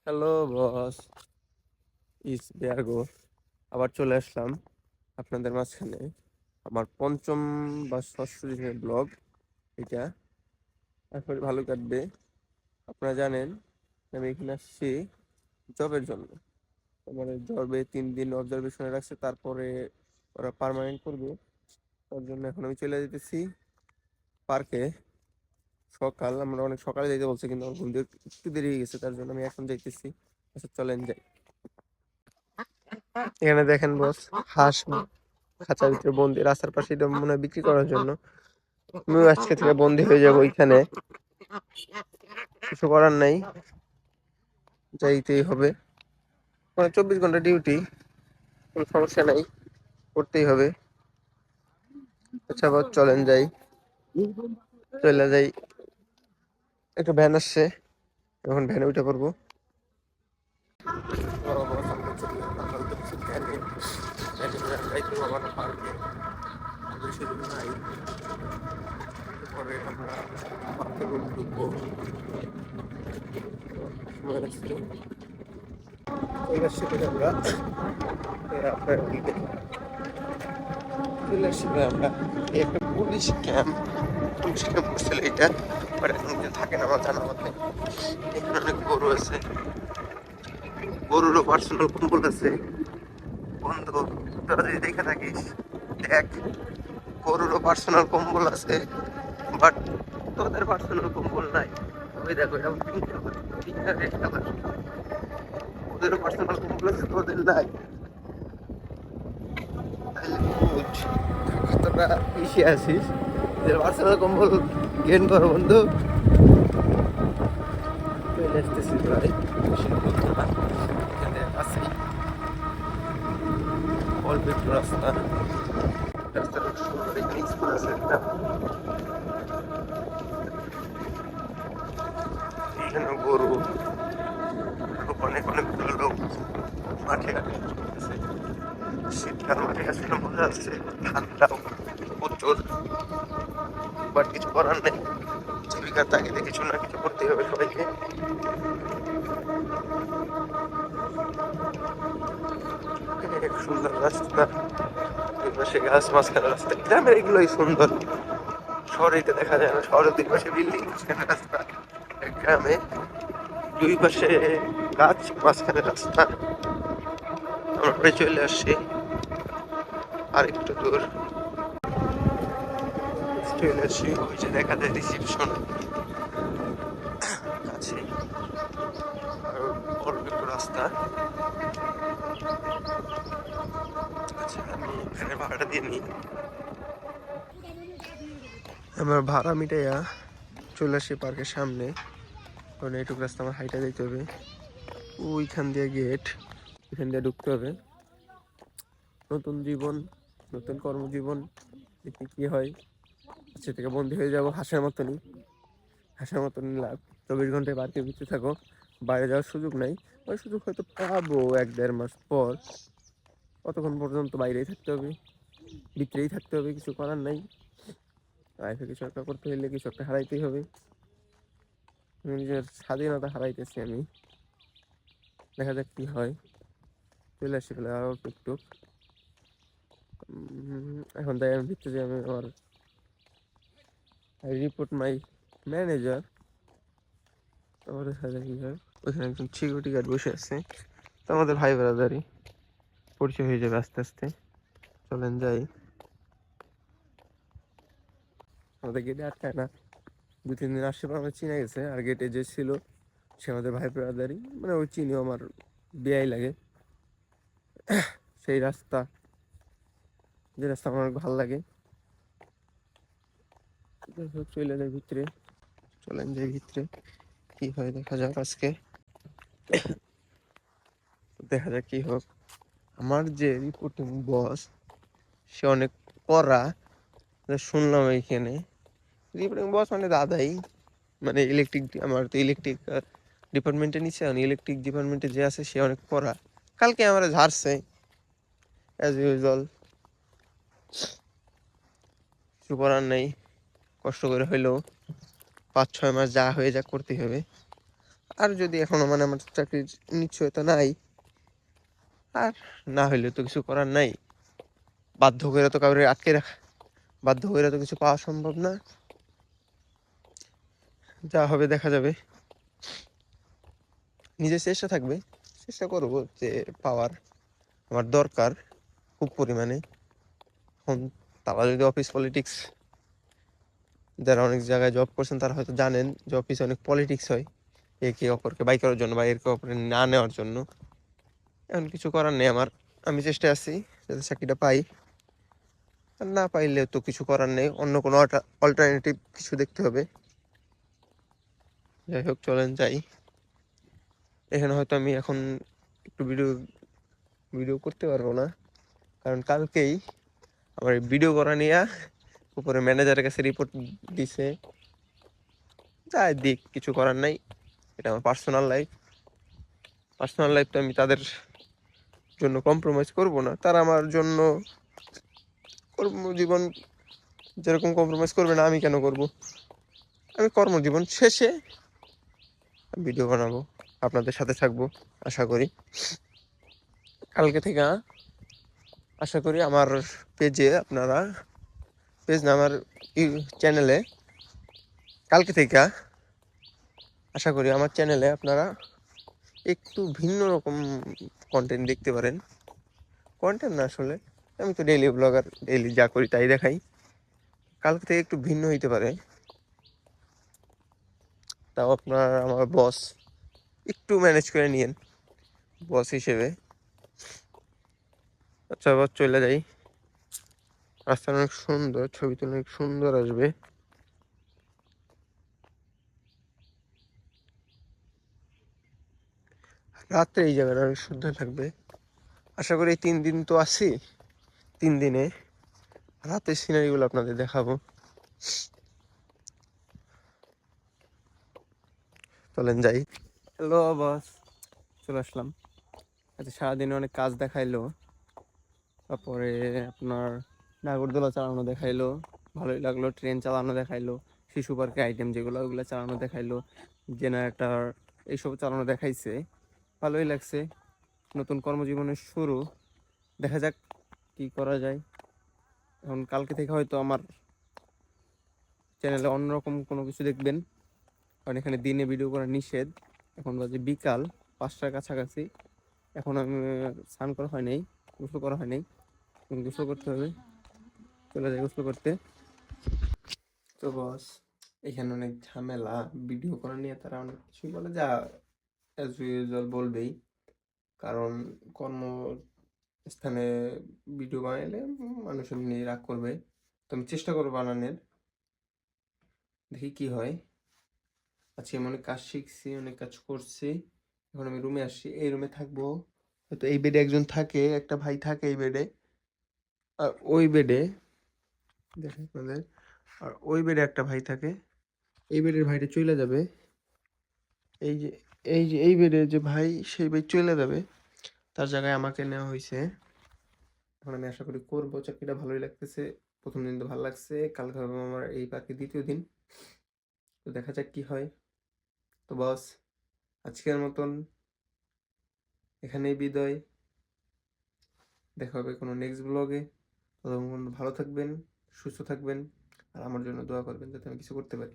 Hello boss, ইস বেয়ারগো। আবার চলে আসলাম আপনাদের মাঝখানে। আমার পঞ্চম বা ষষ্ঠ দিনের ব্লগ এটা। এখন ভালো কাটবে। আপনারা জানেন আমি এখানে আসছি জবের জন্য। আমার জবে 3 দিন অবজারভেশনে রাখছে, তারপরে ওরা পার্মানেন্ট করবে। তার জন্য এখন আমি চলে যেতেছি পার্কে। সকাল, আমরা অনেক সকালে যেতে বলছে, কিন্তু আমার ঘুম থেকে একটু দেরি হয়ে গেছে, তার জন্য আমি এখন যাইতেছি। আচ্ছা চলেন যাই। এখানে দেখেন বস, হাঁস খাঁচার ভিতরে বন্দি, রাস্তার পাশে এটা মনে হয় বিক্রি করার জন্য। আমিও আজকে থেকে বন্দি হয়ে যাবো ওইখানে, কিছু করার নাই, যাইতেই হবে। 24 ঘন্টা ডিউটি, কোনো সমস্যা নাই, করতেই হবে। আচ্ছা বস চলেন যাই, চলে যাই। একটা ভ্যান আসছে, এখন ভ্যানে উঠে পড়বো। পরে আমরা পার্কে ঢুকবো। চলে আসছি আমরা আপনার দিকে, চলে আসছি আমরা। এই একটা পুলিশ ক্যাম্প, পুলিশ ক্যাম্প করছিল এটা, বাট এখন কেউ থাকে না আমার জানা মতে। এখানে অনেক গরু আছে, গরুরও পার্সোনাল কম্বল আছে। বন্ধু, তোরা যদি দেখে থাকিস দেখ, গরুরও পার্সোনাল কম্বল আছে, বাট তোদের পার্সোনাল কম্বল নাই। ওই দেখো, এটা পিঙ্ক কালার, পিঙ্ক আর রেড কালার। ওদেরও পার্সোনাল কম্বল আছে, তোদের নাই। তাহলে বুঝ কতটা পিছিয়ে আছিস, যে পার্সোনাল কম্বল গেন কর বন্ধু। চলে আসতেছি প্রায়, বেশি বলতো না, এখানে আছেই অল্প একটু রাস্তা। রাস্তাটা সুন্দর, এখানে স্কুল আছে একটা। এখানে গরু, অনেক অনেকগুলো লোক মাঠে আছে। শীতকাল মাঠে আসলে মজা আসছে, ঠান্ডাও প্রচুর, বাট কিছু করার নেই। জীবিকার তাগিদে কিছু না কিছু করতেই হবে সবাইকে। সুন্দর রাস্তা, দুই পাশে গাছ, মাঝখানে রাস্তা। গ্রামের এগুলোই সুন্দর, শহরে এটা দেখা যায় না। শহরের দুই পাশে বিল্ডিং, মাঝখানে রাস্তা। গ্রামে দুই পাশে গাছ, মাঝখানে রাস্তা। আমরা প্রায় চলে আসছি, আর একটু দূর চলে আসছি। ওই যে দেখা যায় রিসিপশন কাছে, আর অল্প একটু রাস্তা। আচ্ছা আমি এখানে ভাড়াটা দিয়ে নিই। আমার ভাড়া মিটাইয়া চলে আসি পার্কের সামনে। কারণ এইটুকু রাস্তা আমার হাইটা যেতে হবে, ওইখান দিয়ে গেট, ওইখান দিয়ে ঢুকতে হবে। নতুন জীবন, নতুন কর্মজীবন, দেখি কি হয়। আজকে থেকে বন্দি হয়ে যাব হাঁসের মতনই, হাঁসের মতনই লাভ। 24 ঘন্টায় পার্কের ভিতরে থাকো, বাইরে যাওয়ার সুযোগ নাই। ওই সুযোগ হয়তো পাবো 1-1.5 মাস পর। কতক্ষণ পর্যন্ত বাইরেই থাকতে হবে, ভিতরেই থাকতে হবে, কিছু করার নাই। লাইফে কিছু একটা করতে হলে কিছু একটা হারাইতেই হবে। নিজের স্বাধীনতা হারাইতেছি আমি, দেখা যাক কি হয়। চলে আসি বলে আরো টুকটুক। এখন তাই আমি ভিতরে যে আমি আমার রিপোর্ট মাই ম্যানেজার, তারপরে দেখা যাক কি হয়। ওইখানে একজন সিকিউরিটি গার্ড বসে আছে, তো আমাদের ভাই ব্রাদারই পরিচয় হয়ে যাবে আস্তে আস্তে। চলেন যাই। আমাদের গেটে আটকায় না, 2-3 দিন আসছে পর আমার চিনে গেছে। আর গেটে যে ছিল সে আমাদের ভাই ব্রাদারই, মানে ওই চিনিও আমার বেয়াই লাগে। সেই রাস্তা, যে রাস্তা আমার অনেক ভালো লাগে। চলে যায় ভিতরে, চলেন যাই ভিতরে, কি হয় দেখা যাক আজকে। দেখা যাক কি হোক। আমার যে রিপোর্টিং বস, সে অনেক কড়া, শুনলাম এইখানে। রিপোর্টিং বস মানে দাদাই, মানে ইলেকট্রিক, আমার তো ইলেকট্রিক ডিপার্টমেন্টে নিচ্ছে, ইলেকট্রিক ডিপার্টমেন্টে যে আছে সে অনেক কড়া। কালকে আমার ঝাড়ছে অ্যাজ ইউজুয়াল, কিছু করার নেই। কষ্ট করে হইলেও 5-6 মাস যা হয়ে যা করতেই হবে। আর যদি এখনো মানে আমার চাকরির নিশ্চয়তা নাই, আর না হইলে তো কিছু করার নাই। বাধ্য করে তো কাউরে আটকে রাখা, বাধ্য করে তো কিছু পাওয়া সম্ভব না। যা হবে দেখা যাবে। নিজের চেষ্টা থাকবে, চেষ্টা করব যে পাওয়ার। আমার দরকার খুব পরিমাণে। এখন তারা যদি অফিস পলিটিক্স, যারা অনেক জায়গায় জব করছেন তারা হয়তো জানেন যে অফিসে অনেক পলিটিক্স হয়, একে অপরকে বাই করার জন্য বা একে অপরকে না নেওয়ার জন্য। এখন কিছু করার নেই আমার। আমি চেষ্টায় আছি যাতে চাকরিটা পাই। আর না পাইলে তো কিছু করার নেই, অন্য কোনো অল্টারনেটিভ কিছু দেখতে হবে। যাই হোক, চলেন যাই। এখানে হয়তো আমি এখন একটু ভিডিও ভিডিও করতে পারবো না, কারণ কালকেই আমার ভিডিও করা নিয়ে উপরে ম্যানেজারের কাছে রিপোর্ট দিছে। যাই দিক, কিছু করার নাই। এটা আমার পার্সোনাল লাইফ। পার্সোনাল লাইফ তো আমি তাদের জন্য কম্প্রোমাইজ করব না। তারা আমার জন্য কর্মজীবন যেরকম কম্প্রোমাইজ করবে না, আমি কেন করব? আমি কর্মজীবন শেষে ভিডিও বানাবো, আপনাদের সাথে থাকবো। আশা করি কালকে থেকে আশা করি আমার পেজে আপনারা, পেজ না আমার চ্যানেলে, কালকে থেকে আশা করি আমার চ্যানেলে আপনারা একটু ভিন্ন রকম কন্টেন্ট দেখতে পারেন। কন্টেন্ট না, আসলে আমি তো ডেইলি ব্লগার, ডেইলি যা করি তাই দেখাই। কালকে থেকে একটু ভিন্ন হইতে পারে। তাও আপনার আমার বস, একটু ম্যানেজ করে নিয়েন বস হিসেবে। আচ্ছা, বস চলে যাই। রাস্তা অনেক সুন্দর, ছবি তো অনেক সুন্দর আসবে। রাত্রে এই জায়গাটা অনেক সুন্দর লাগবে। আশা করি এই 3 দিন তো আছি, 3 দিনে রাতের সিনারি গুলো আপনাদের দেখাবো। চলেন যাই। হ্যালো বস, চলে আসলাম। আচ্ছা, সারাদিনে অনেক কাজ দেখাইলো। তারপরে আপনার নাগরদোলা চালানো দেখাইলো, ভালোই লাগলো। ট্রেন চালানো দেখাইলো, শিশু পার্কে আইটেম যেগুলো ওগুলো চালানো দেখাইলো, জেনারেটর এইসব চালানো দেখাইছে। ভালোই লাগছে। নতুন কর্মজীবনের শুরু, দেখা যাক কি করা যায়। এখন কালকে থেকে হয়তো আমার চ্যানেলে অন্যরকম কোনো কিছু দেখবেন, কারণ এখানে দিনে ভিডিও করা নিষেধ। এখন বাজে বিকাল 5টার কাছাকাছি। এখন আমি স্নান করা হয় নাই, গোসল করা হয় নাই। গোসল করতে হবে, চলে যাই গোসল করতে। তো বস, এখানে অনেক ঝামেলা ভিডিও করা নিয়ে। তারা অনেক কিছুই বলে, যা অ্যাজ ইউজুয়াল বলবেই, কারণ কর্মস্থানে ভিডিও বানাইলে মানুষ এমনি রাগ করবে। তো আমি চেষ্টা করবো বানানোর, দেখি কি হয়। আজকে আমি অনেক কাজ শিখছি, অনেক কাজ করছি। এখন আমি রুমে আসছি, এই রুমে থাকবো। হয়তো এই বেডে একজন থাকে, একটা ভাই থাকে এই বেডে। আর ওই বেডে দেখেন আপনাদের, আর ওই বেডে একটা ভাই থাকে। এই বেডের ভাইটা চলে যাবে। এই যে এই বেডে যে ভাই, সেই বেড চলে যাবে, তার জায়গায় আমাকে নেওয়া হয়েছে। এখন আমি আশা করি করবো। চাকরিটা ভালোই লাগতেছে, প্রথম দিন তো ভালো লাগছে। কালকে হবে আমার এই পার্কে 2য় দিন। তো দেখা যাক কি হয়। তো বস, আজকের মতন এখানেই বিদায়। দেখা হবে কোনো নেক্সট ব্লগে। ততক্ষণ ভালো থাকবেন, সুস্থ থাকবেন, আর আমার জন্য দোয়া করবেন যাতে আমি কিছু করতে পারি।